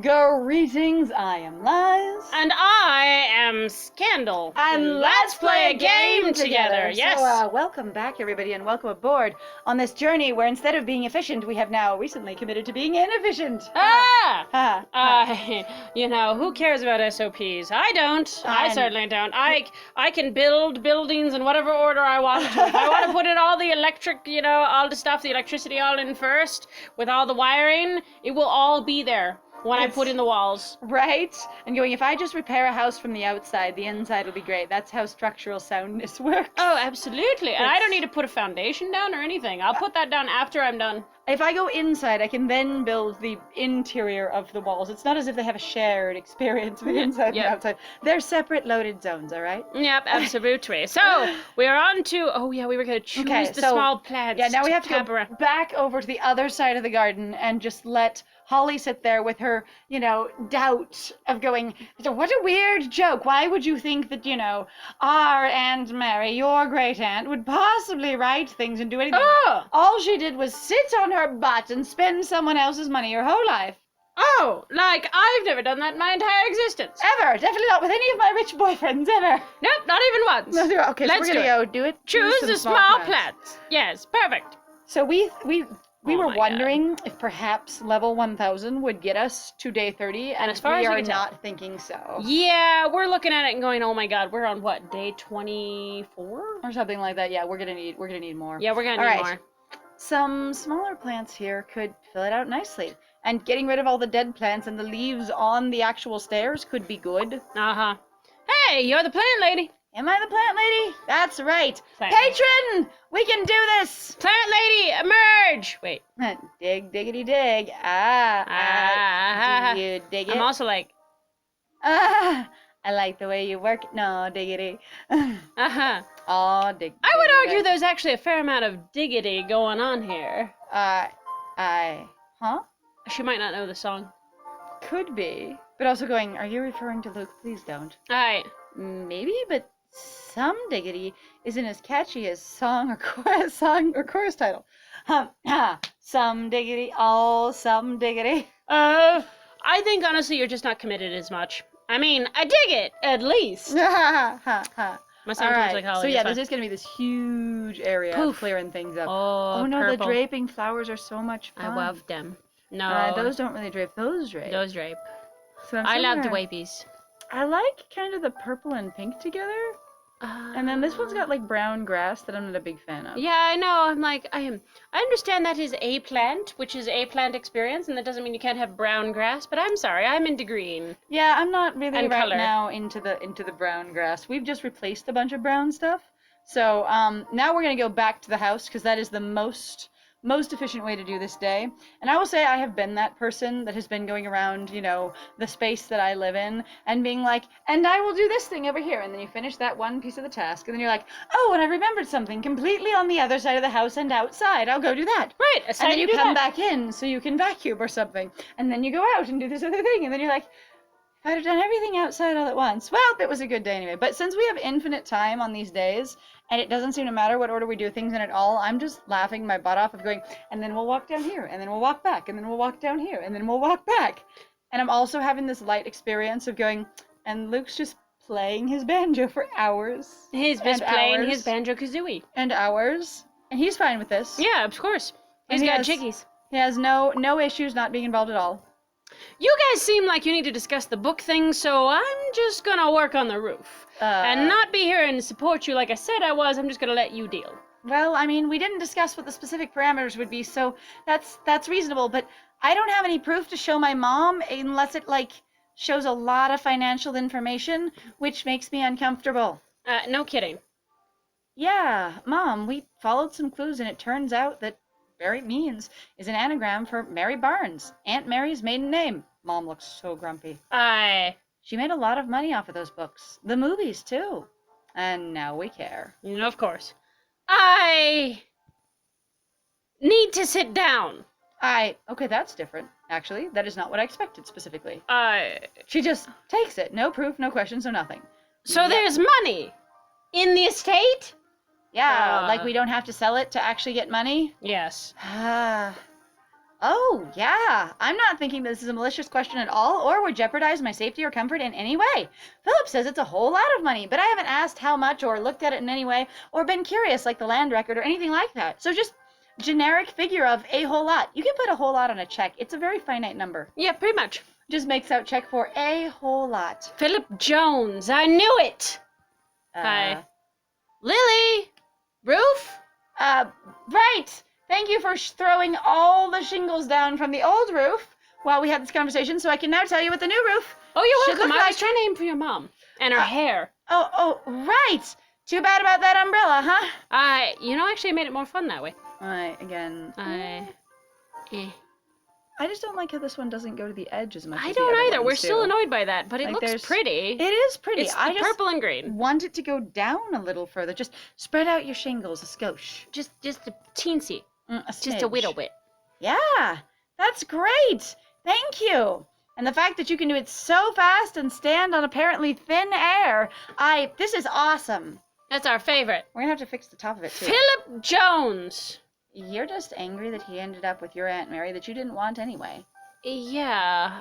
Greetings, I am Liz. And I am Scandal. And let's play a game together. Yes. So, welcome back, everybody, and welcome aboard on this journey where instead of being efficient, we have now recently committed to being inefficient. Who cares about SOPs? I don't. I certainly don't. I can build buildings in whatever order I want to. If I want to put in all the electric, all the stuff, the electricity all in first, with all the wiring, it will all be there when I put in the walls. Right? And going, if I just repair a house from the outside, the inside will be great. That's how structural soundness works. Oh, absolutely. And I don't need to put a foundation down or anything. I'll put that down after I'm done. If I go inside, I can then build the interior of the walls. It's not as if they have a shared experience with inside and outside. They're separate loaded zones, all right? Yep, absolutely. So, we're on to... we were going to choose the small plants. Yeah, now we have to go back over to the other side of the garden and just let Holly sit there with her, doubt of going, what a weird joke. Why would you think that, our Aunt Mary, your great aunt, would possibly write things and do anything? Oh! All she did was sit on her butt and spend someone else's money her whole life. Oh, like I've never done that in my entire existence. Ever. Definitely not with any of my rich boyfriends, ever. Nope, not even once. No, okay, so we're going to go do it. Choose the small plants. Yes, perfect. So we were wondering if perhaps level 1000 would get us to day 30, and as far as we are not thinking so. Yeah, we're looking at it and going, oh my god, we're on what, day 24? Or something like that. Yeah, we're gonna need more. Yeah, we're gonna need more. Some smaller plants here could fill it out nicely. And getting rid of all the dead plants and the leaves on the actual stairs could be good. Uh-huh. Hey, you're the plant lady. Am I the plant lady? That's right. Patron! We can do this! Plant lady, emerge! Wait. Dig, diggity, dig. Do you dig it? I'm also like... I like the way you work it. No, diggity. Uh-huh. Oh, dig. I would argue there's actually a fair amount of diggity going on here. Huh? She might not know the song. Could be. But also going, are you referring to Luke? Please don't. Alright. Maybe, but some diggity isn't as catchy as song or chorus title. Some diggity, some diggity. I think honestly you're just not committed as much. I mean, I dig it, at least. My sound right. like Holly. So yeah, there's just gonna be this huge area of clearing things up. Oh no, purple. The draping flowers are so much fun. I love them. No. Those don't really drape. Those drape. Those drape. So I love the wapies. I like kind of the purple and pink together. And then this one's got like brown grass that I'm not a big fan of. Yeah, I know. I understand that is a plant, which is a plant experience, and that doesn't mean you can't have brown grass, but I'm sorry, I'm into green. Yeah, I'm not really color. Now into the brown grass. We've just replaced a bunch of brown stuff. So now we're going to go back to the house because that is the most efficient way to do this day. And I will say I have been that person that has been going around, the space that I live in and being like, and I will do this thing over here. And then you finish that one piece of the task. And then you're like, oh, and I remembered something completely on the other side of the house and outside. I'll go do that. Right. And then you come back in so you can vacuum or something. And then you go out and do this other thing. And then you're like, if I'd have done everything outside all at once. Well, it was a good day anyway. But since we have infinite time on these days, and it doesn't seem to matter what order we do things in at all, I'm just laughing my butt off of going, and then we'll walk down here, and then we'll walk back, and then we'll walk down here, and then we'll walk back. And I'm also having this light experience of going, and Luke's just playing his banjo for hours. He's just playing his banjo-kazooie. And hours. And he's fine with this. Yeah, of course. He's got jiggies. He has no issues not being involved at all. You guys seem like you need to discuss the book thing, so I'm just gonna work on the roof. And not be here and support you like I said I was. I'm just gonna let you deal. Well, I mean, we didn't discuss what the specific parameters would be, so that's reasonable, but I don't have any proof to show my mom unless it, shows a lot of financial information, which makes me uncomfortable. No kidding. Yeah, Mom, we followed some clues, and it turns out that Mary Means is an anagram for Mary Barnes, Aunt Mary's maiden name. Mom looks so grumpy. She made a lot of money off of those books. The movies, too. And now we care. Of course. I need to sit down. Okay, that's different, actually. That is not what I expected specifically. She just takes it. No proof, no questions, no nothing. So there's money in the estate? Yeah, like we don't have to sell it to actually get money? Yes. Oh, yeah. I'm not thinking this is a malicious question at all or would jeopardize my safety or comfort in any way. Philip says it's a whole lot of money, but I haven't asked how much or looked at it in any way or been curious like the land record or anything like that. So just generic figure of a whole lot. You can put a whole lot on a check. It's a very finite number. Yeah, pretty much. Just makes out check for a whole lot. Philip Jones. I knew it. Hi. Lily. Roof. Right. Thank you for throwing all the shingles down from the old roof while we had this conversation, so I can now tell you what the new roof Oh, you're should welcome. look I was like. trying to aim for your mom and her hair. Oh, right. Too bad about that umbrella, huh? Actually, it made it more fun that way. I just don't like how this one doesn't go to the edge as much I as don't the other either. We're ones still do. annoyed by that, but it Like, looks there's- pretty. It is pretty. It's I just purple and green. want it to go down a little further. Just spread out your shingles a skosh. Just a teensy. A Just a smidge. little bit. Yeah, that's great. Thank you. And the fact that you can do it so fast and stand on apparently thin air, this is awesome. That's our favorite. We're gonna have to fix the top of it too. Philip Jones. You're just angry that he ended up with your Aunt Mary that you didn't want anyway. Yeah,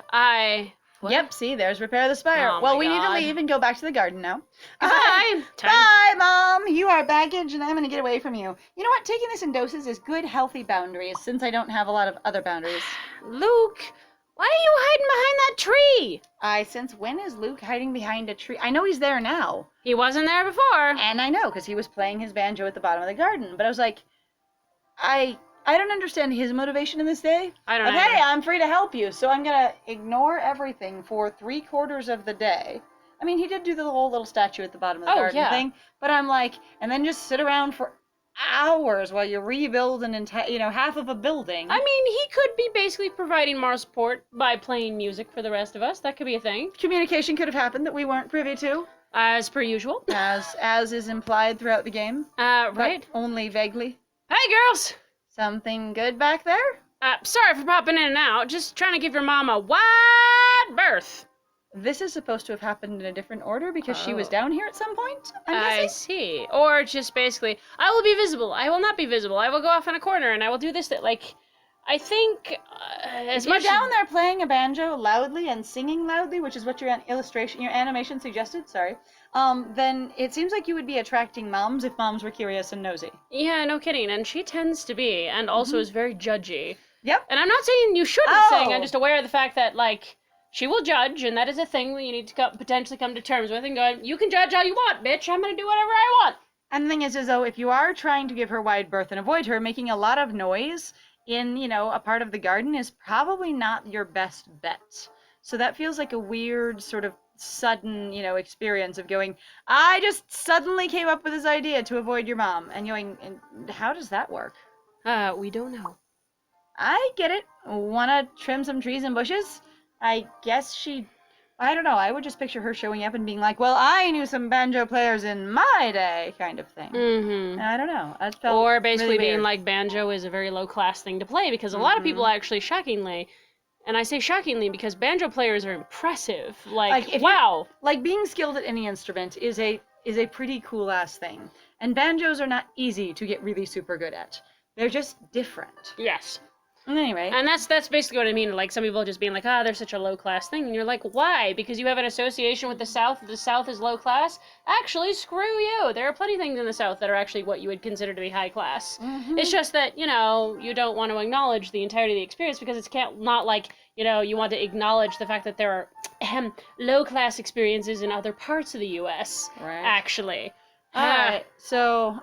what? Yep, see, there's repair the spire. Oh Well, my we need to God. leave and go back to the garden now. Goodbye. Time. Bye, Mom. You are baggage, and I'm gonna get away from you. You know what? Taking this in doses is good, healthy boundaries, since I don't have a lot of other boundaries. Luke, why are you hiding behind that tree? Since when is Luke hiding behind a tree? I know he's there now. He wasn't there before. And I know, because he was playing his banjo at the bottom of the garden. But I was like, I don't understand his motivation in this day. I don't Like, know. hey, I'm free to help you, so I'm gonna ignore everything for 3/4 of the day. I mean, he did do the whole little statue at the bottom of the garden yeah. thing, but I'm like, and then just sit around for hours while you rebuild half of a building. I mean, he could be basically providing more support by playing music for the rest of us. That could be a thing. Communication could have happened that we weren't privy to, As per usual. as is implied throughout the game, Right. but only vaguely. Hey, girls. Something good back there? Sorry for popping in and out. Just trying to give your mom a wide berth. This is supposed to have happened in a different order because she was Oh. down here at some point, I'm I guessing? see. Or just basically, I will be visible. I will not be visible. I will go off in a corner and I will do this. I think as If you're much down there playing a banjo loudly and singing loudly, which is what your animation suggested, then it seems like you would be attracting moms if moms were curious and nosy. Yeah, no kidding. And she tends to be, and also is very judgy. Yep. And I'm not saying you should be saying. I'm Oh. just aware of the fact that she will judge, and that is a thing that you need to potentially come to terms with. And going, you can judge all you want, bitch. I'm gonna do whatever I want. And the thing is though, if you are trying to give her wide berth and avoid her, making a lot of noise in, a part of the garden is probably not your best bet. So that feels like a weird sort of sudden, experience of going, I just suddenly came up with this idea to avoid your mom. And going, and how does that work? We don't know. I get it. Wanna trim some trees and bushes? I guess I don't know, I would just picture her showing up and being like, well, I knew some banjo players in my day, kind of thing. Mm-hmm. I don't know. That felt Or basically really being weird. like banjo is a very low class thing to play because a lot of people actually shockingly, and I say shockingly because banjo players are impressive. Like, if you- wow. Like, being skilled at any instrument is a pretty cool ass thing. And banjos are not easy to get really super good at. They're just different. Yes. Anyway. And that's basically what I mean. Like, some people just being like, they're such a low class thing. And you're like, why? Because you have an association with the South. The South is low class? Actually, screw you. There are plenty of things in the South that are actually what you would consider to be high class. Mhm. It's just that, you don't want to acknowledge the entirety of the experience because it's not like, you want to acknowledge the fact that there are low class experiences in other parts of the U.S. Right. Actually. Alright, so,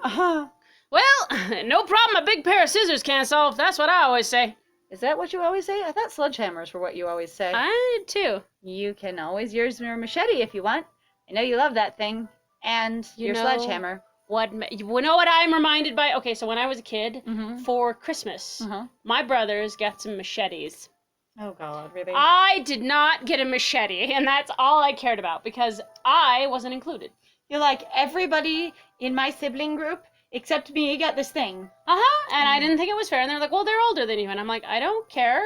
Well, no problem a big pair of scissors can't solve. That's what I always say. is that what you always say? I thought sledgehammers were what you always say. I did too. You can always use your machete if you want. I know you love that thing. And your sledgehammer. You know what I'm reminded by? Okay, so when I was a kid, Mm-hmm. for Christmas, Uh-huh. my brothers got some machetes. Oh, God, really? I did not get a machete, and that's all I cared about because I wasn't included. You're like, everybody in my sibling group except me got this thing. And I didn't think it was fair. And they're like, well, they're older than you. And I'm like, I don't care.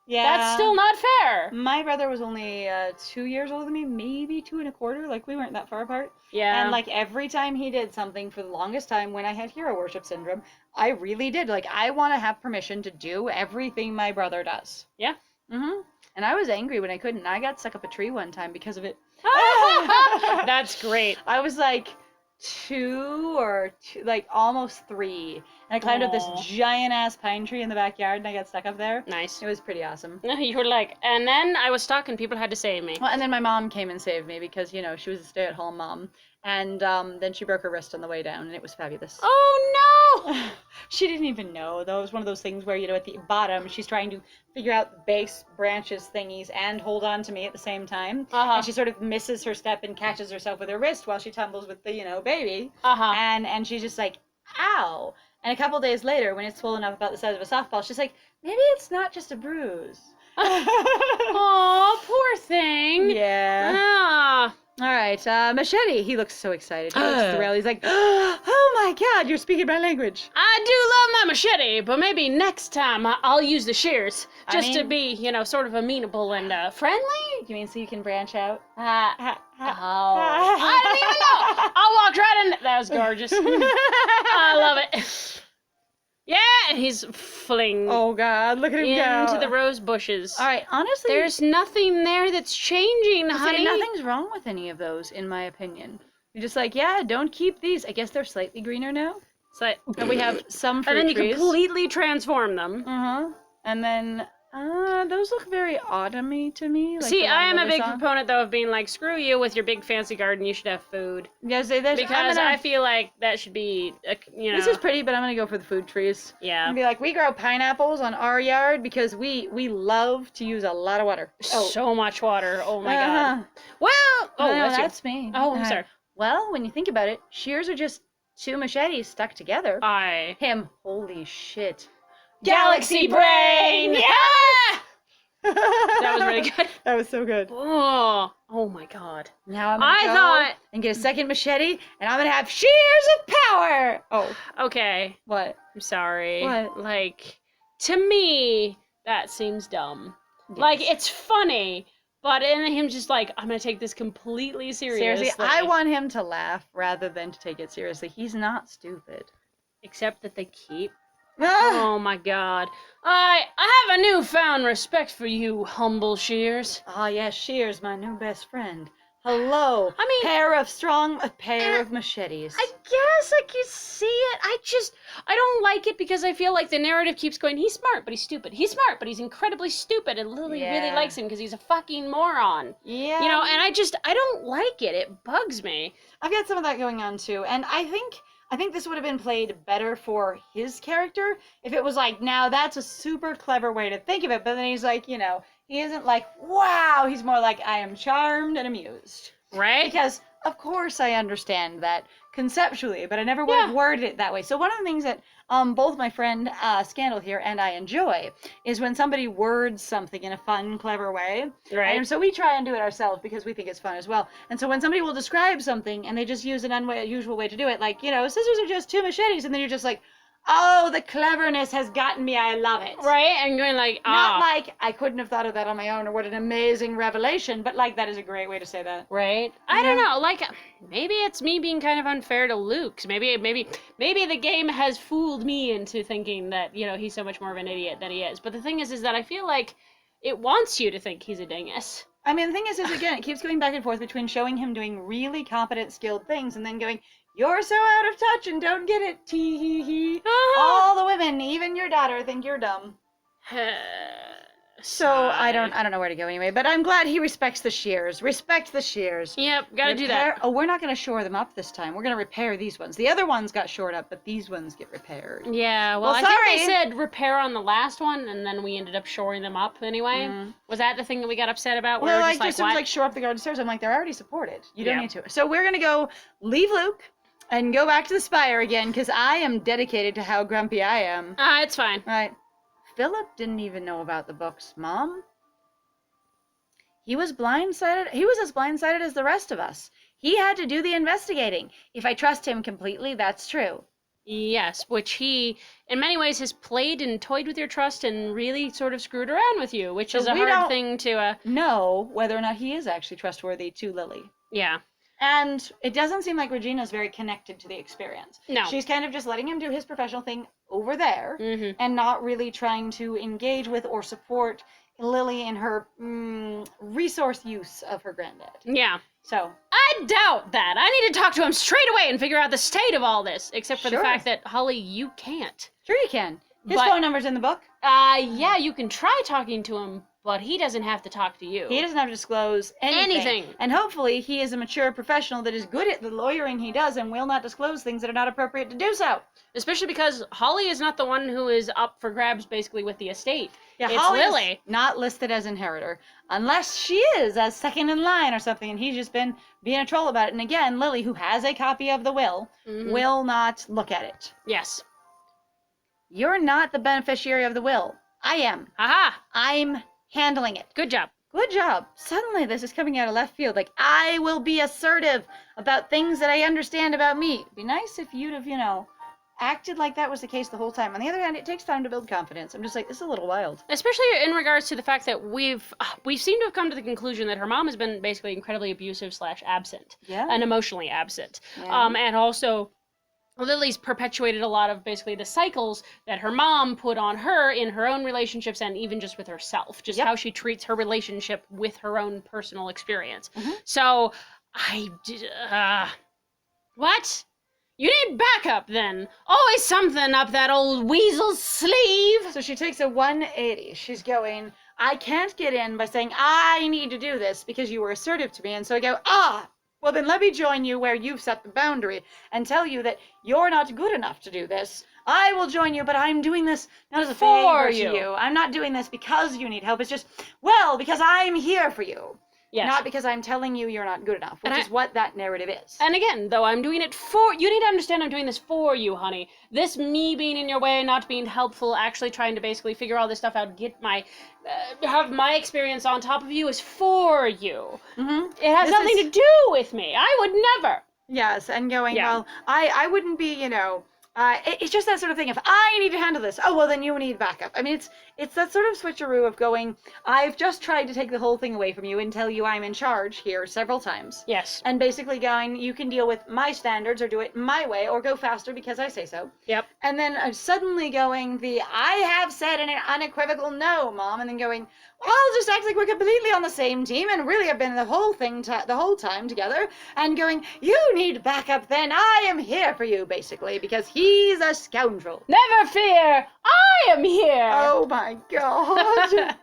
Yeah. That's still not fair. My brother was only 2 years older than me, maybe 2 1/4. Like, we weren't that far apart. Yeah. And, like, every time he did something for the longest time when I had hero worship syndrome, I really did. Like, I want to have permission to do everything my brother does. Yeah. And I was angry when I couldn't. I got stuck up a tree one time because of it. That's great. I was like 2 like almost 3. And I climbed up this Aw. giant ass pine tree in the backyard and I got stuck up there. Nice. It was pretty awesome. You were like, and then I was stuck and people had to save me. Well, and then my mom came and saved me because, you know, she was a stay-at-home mom. And then she broke her wrist on the way down and it was fabulous. Oh no! She didn't even know, though. It was one of those things where, you know, at the bottom, she's trying to figure out the base branches thingies and hold on to me at the same time. And she sort of misses her step and catches herself with her wrist while she tumbles with the, you know, baby. And she's just like, ow. And a couple days later, when it's swollen up about the size of a softball, she's like, maybe it's not just a bruise. Aw, poor thing. Yeah. Ah. All right, Machete. He looks so excited. He looks thrilled. He's like, oh my God, you're speaking my language. I do love my machete, but maybe next time I'll use the shears just to be, you know, sort of amenable and friendly. You mean so you can branch out? I don't even know. I walked right in. That was gorgeous. I love it. Yeah, and he's fling Oh God, look at him go. into the rose bushes. All right, honestly, There's nothing there that's changing, honey. nothing's wrong with any of those, in my opinion. You're just like, yeah, don't keep these. I guess they're slightly greener now. It's like, And we have some fruit and then you trees. completely transform them. And then, those look very autumny to me. Like See, the I am one a we big saw. proponent, though, of being like, screw you with your big fancy garden. You should have food. Yes, Because I feel like that should be, you know. This is pretty, but I'm gonna go for the food trees. Yeah. And be like, we grow pineapples on our yard because we love to use a lot of water. So much water. Oh my God. Well, no, that's you. me. Oh, I'm sorry. Well, when you think about it, shears are just 2 machetes stuck together. Him, holy shit. Galaxy brain! Yeah! That was really good. That was so good. Oh my God. Now I'm gonna go and get a second machete, and I'm gonna have shears of power. Oh, Okay. what? I'm sorry. What? Like, to me, that seems dumb. Yes. Like, it's funny, but in him just like, I'm gonna take this completely seriously. Seriously, I want him to laugh rather than to take it seriously. He's not stupid. Except that they keep. Ah! Oh my God. I have a newfound respect for you, humble Shears. Ah, yes, Shears, my new best friend. Hello. I mean, a pair of machetes. I guess I could see it. I don't like it because I feel like the narrative keeps going, he's smart, but he's stupid. He's smart, but he's incredibly stupid, and Lily really likes him because he's a fucking moron. Yeah. You know, and I don't like it. It bugs me. I've got some of that going on too, and I think this would have been played better for his character if it was like, now that's a super clever way to think of it, but then he's like, you know, he isn't like, wow, he's more like, I am charmed and amused. Right? Because, of course, I understand that conceptually, but I never would have worded it that way. So one of the things that both my friend Scandal here and I enjoy is when somebody words something in a fun, clever way. Right. And so we try and do it ourselves because we think it's fun as well. And so when somebody will describe something and they just use an unusual way to do it, like, you know, scissors are just 2 machetes, and then you're just like, oh, the cleverness has gotten me, I love it. Right? And going like, Not like, I couldn't have thought of that on my own, or what an amazing revelation, but like, that is a great way to say that. Right? I don't know. Like, maybe it's me being kind of unfair to Luke. Maybe the game has fooled me into thinking that, you know, he's so much more of an idiot than he is. But the thing is that I feel like it wants you to think he's a dingus. I mean, the thing is again, it keeps going back and forth between showing him doing really competent, skilled things, and then going, you're so out of touch and don't get it, tee hee hee. All the women, even your daughter, think you're dumb. So I don't know where to go anyway, but I'm glad he respects the shears. Respect the shears. Yep, gotta do that. Oh, we're not gonna shore them up this time. We're gonna repair these ones. The other ones got shored up, but these ones get repaired. Yeah, well I think they said repair on the last one, and then we ended up shoring them up anyway. Was that the thing that we got upset about? Well, like, just like shore up the garden stairs. I'm like, they're already supported. You don't need to. So we're gonna go leave Luke and go back to the spire again, because I am dedicated to how grumpy I am. It's fine. All right. Philip didn't even know about the books, Mom. He was blindsided. He was as blindsided as the rest of us. He had to do the investigating. If I trust him completely, that's true. Yes, which he, in many ways, has played and toyed with your trust and really sort of screwed around with you, which So is a we hard don't thing to, know whether or not he is actually trustworthy to Lily. yeah. And it doesn't seem like Regina's very connected to the experience. No. She's kind of just letting him do his professional thing over there Mm-hmm. and not really trying to engage with or support Lily in her resource use of her granddad. Yeah. So I doubt that. I need to talk to him straight away and figure out the state of all this, except for the Sure. fact that, Holly, you can't. sure you can. His But- phone number's in the book. Yeah, you can try talking to him, but he doesn't have to talk to you. He doesn't have to disclose anything. And hopefully he is a mature professional that is good at the lawyering he does and will not disclose things that are not appropriate to do so. Especially because Holly is not the one who is up for grabs, basically, with the estate. Yeah, It's Holly is Lily. not listed as inheritor, unless she is as second in line or something, and he's just been being a troll about it. And again, Lily, who has a copy of the will, Mhm. will not look at it. Yes. You're not the beneficiary of the will. I am. Aha! I'm handling it. Good job. Good job. Suddenly this is coming out of left field. Like, I will be assertive about things that I understand about me. It'd be nice if you'd have, acted like that was the case the whole time. On the other hand, it takes time to build confidence. I'm just like, this is a little wild. Especially in regards to the fact that we've seemed to have come to the conclusion that her mom has been basically incredibly abusive / absent. Yeah. And emotionally absent. Yeah. And also, Lily's perpetuated a lot of basically the cycles that her mom put on her in her own relationships and even just with herself. Just Yep. how she treats her relationship with her own personal experience. Mhm. So, what? You need backup then. Always something up that old weasel's sleeve. So she takes a 180. She's going, I can't get in by saying, I need to do this because you were assertive to me. And so I go, well then let me join you where you've set the boundary and tell you that you're not good enough to do this. I will join you, but I'm doing this not as a favor to you. I'm not doing this because you need help. It's just, because I'm here for you. Yes. Not because I'm telling you you're not good enough, which is what that narrative is. And again, though, I'm doing it for you. Need to understand I'm doing this for you, honey. This me being in your way, not being helpful, actually trying to basically figure all this stuff out, get my have my experience on top of you is for you. Mm-hmm. It has nothing to do with me. I would never. Yes, and going, I wouldn't be, it's just that sort of thing. If I need to handle this, then you need backup. I mean, it's that sort of switcheroo of going, I've just tried to take the whole thing away from you and tell you I'm in charge here several times. Yes. And basically going, you can deal with my standards or do it my way or go faster because I say so. Yep. And then suddenly going, I have said an unequivocal no, Mom, and then going, I'll just act like we're completely on the same team and really have been the whole time together, and going, you need backup then, I am here for you, basically, because he's a scoundrel. Never fear, I am here. Oh my god.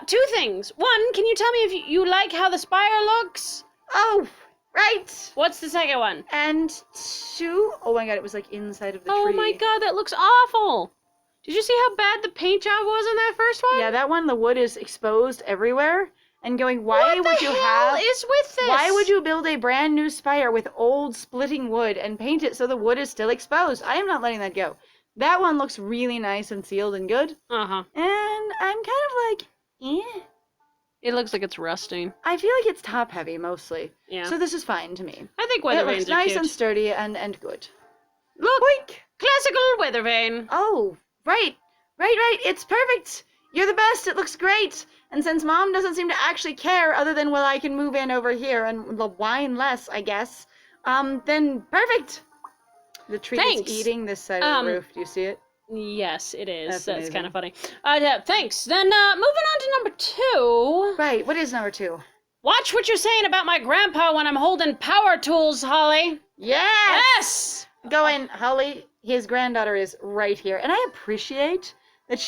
2 things. 1, can you tell me if you like how the spire looks? Oh, right. What's the second one? And 2, oh my god, it was like inside of the tree. Oh my god, that looks awful. Did you see how bad the paint job was in that first one? Yeah, that one, the wood is exposed everywhere. And going, What the hell is with this? Why would you build a brand new spire with old splitting wood and paint it so the wood is still exposed? I am not letting that go. That one looks really nice and sealed and good. Uh-huh. And I'm kind of like, It looks like it's rusting. I feel like it's top heavy mostly. Yeah. So this is fine to me. I think It weather looks vanes are nice cute. and sturdy and good. Look, Boink. classical weather vane. Oh, right. It's perfect. You're the best. It looks great. And since Mom doesn't seem to actually care other than, I can move in over here and whine less, I guess, then perfect. The tree Thanks. is eating this side of the roof. Do you see it? Yes, it is. That's That's kind amazing. of funny. Thanks. Then moving on to number 2. Right. What is number 2? Watch what you're saying about my grandpa when I'm holding power tools, Holly. Yes! Going, Holly, his granddaughter is right here. And I appreciate that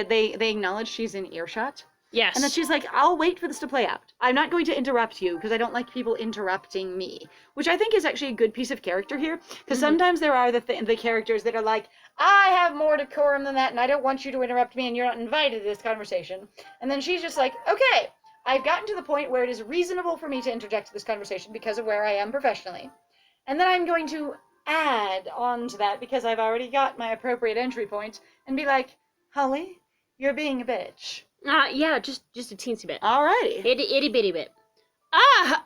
they acknowledge she's in earshot. Yes. And that she's like, I'll wait for this to play out. I'm not going to interrupt you because I don't like people interrupting me. Which I think is actually a good piece of character here. Because sometimes there are the characters that are like, I have more decorum than that and I don't want you to interrupt me and you're not invited to this conversation. And then she's just like, okay, I've gotten to the point where it is reasonable for me to interject this conversation because of where I am professionally. And then I'm going to add on to that because I've already got my appropriate entry point and be like, Holly, you're being a bitch. Yeah, just a teensy bit. Alrighty. Itty bitty bit. Ah,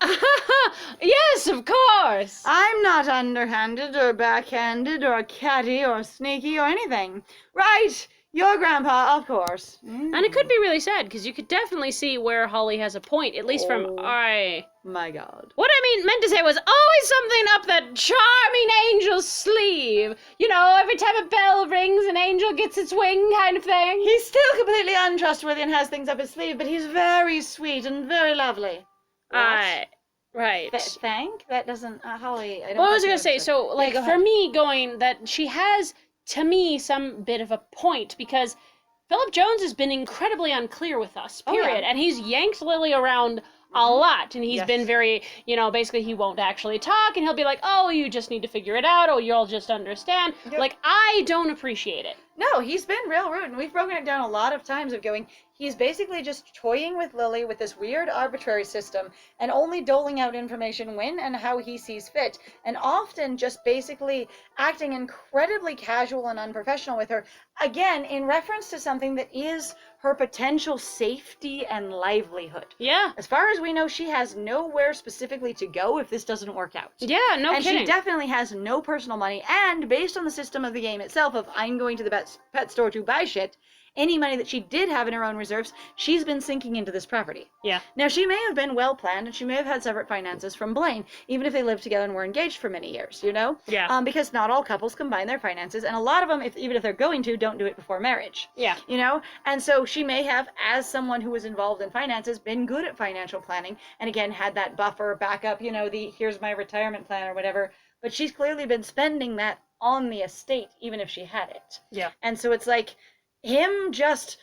yes, of course. I'm not underhanded or backhanded or catty or sneaky or anything. Right, your grandpa, of course. And it could be really sad because you could definitely see where Holly has a point, at least from Oh. My God. What I meant to say was always something up that charming angel's sleeve. You know, every time a bell rings, an angel gets its wing kind of thing. He's still completely untrustworthy and has things up his sleeve, but he's very sweet and very lovely. What? Right. Thank? That doesn't, Holly, I don't What was I think gonna say? that's- So, like, go for ahead. me, going that she has, to me, some bit of a point because Philip Jones has been incredibly unclear with us, Oh, yeah. period. And he's yanked Lily around a lot. And he's Yes. been very, you know, basically he won't actually talk and he'll be like, oh, you just need to figure it out. Oh, you'll just understand. Yep. Like, I don't appreciate it. No, he's been real rude, and we've broken it down a lot of times of going, he's basically just toying with Lily with this weird arbitrary system and only doling out information when and how he sees fit, and often just basically acting incredibly casual and unprofessional with her, again, in reference to something that is her potential safety and livelihood. Yeah. As far as we know, she has nowhere specifically to go if this doesn't work out. Yeah, no And kidding. she definitely has no personal money, and based on the system of the game itself of I'm going to the pet store to buy shit, any money that she did have in her own reserves, she's been sinking into this property. Yeah. Now, she may have been well planned, and she may have had separate finances from Blaine, even if they lived together and were engaged for many years, you know? Yeah. Because not all couples combine their finances, and a lot of them, even if they're going to, don't do it before marriage. Yeah. You know? And so she may have, as someone who was involved in finances, been good at financial planning, and again, had that buffer, backup, you know, the here's my retirement plan or whatever. But she's clearly been spending that on the estate, even if she had it. Yeah. And so it's like him just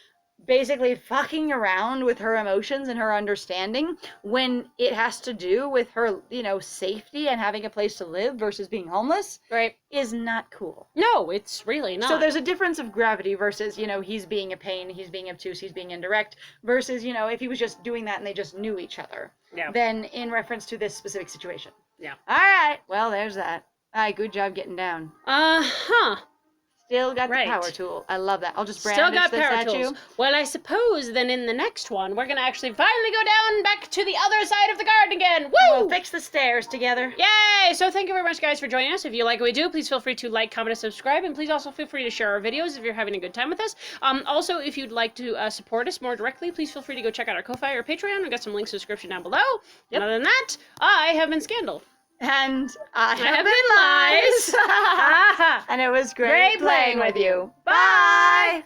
basically fucking around with her emotions and her understanding when it has to do with her, you know, safety and having a place to live versus being homeless Right. is not cool. No, it's really not. So there's a difference of gravity versus, you know, he's being a pain, he's being obtuse, he's being indirect, versus, you know, if he was just doing that and they just knew each other. Yeah. Then in reference to this specific situation. Yeah. All right. Well, there's that. All right, good job getting down. Uh-huh. Still got Right. the power tool. I love that. I'll just Still brandish got this power at tools. you. Well, I suppose then in the next one, we're going to actually finally go down back to the other side of the garden again. Woo! We'll fix the stairs together. Yay! So thank you very much, guys, for joining us. If you like what we do, please feel free to like, comment, and subscribe. And please also feel free to share our videos if you're having a good time with us. Also, if you'd like to support us more directly, please feel free to go check out our Ko-Fi or Patreon. We've got some links in the description down below. Yep. And other than that, I have been Scandal. And I have have been been Lies. And it was great Great playing playing with with you. Bye.